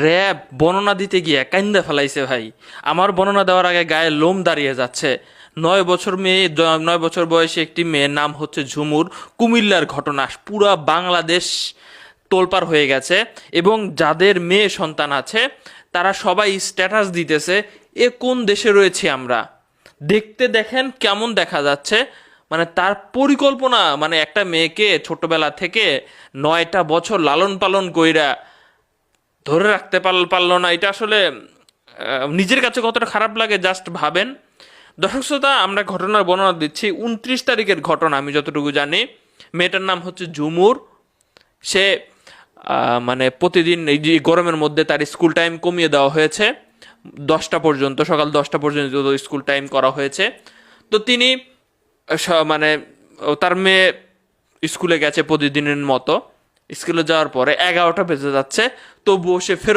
RAB বর্ণনা দিতে গিয়ে কাইন্দা ফেলাইছে ভাই। আমার বর্ণনা দেওয়ার আগে গায়ে লোম দাঁড়িয়ে যাচ্ছে। 9 বছর বয়সী একটি মেয়ের নাম হচ্ছে ঝুমুর। কুমিল্লার ঘটনা, পুরা বাংলাদেশ তোলপাড় হয়ে গেছে। এবং যাদের মেয়ে সন্তান আছে তারা সবাই স্ট্যাটাস দিতেছে, এ কোন দেশে রয়েছি আমরা। দেখতে দেখেন কেমন দেখা যাচ্ছে, মানে তার পরিকল্পনা, মানে একটা মেয়েকে ছোটবেলা থেকে 9টা বছর লালন পালন কইরা ধরে রাখতে পারলো না। এটা আসলে নিজের কাছে কতটা খারাপ লাগে জাস্ট ভাবেন। দর্শক শ্রোতা, আমরা ঘটনার বর্ণনা দিচ্ছি। 29 তারিখের ঘটনা, আমি যতটুকু জানি। মেয়েটার নাম হচ্ছে ঝুমুর। সে মানে প্রতিদিন এই যে গরমের মধ্যে তার স্কুল টাইম কমিয়ে দেওয়া হয়েছে 10টা পর্যন্ত, সকাল 10টা পর্যন্ত স্কুল টাইম করা হয়েছে। তো তিনি মানে তার মেয়ে স্কুলে গেছে প্রতিদিনের মতো। স্কুলে যাওয়ার পরে 11টা বেজে যাচ্ছে, তবুও সে ফেরত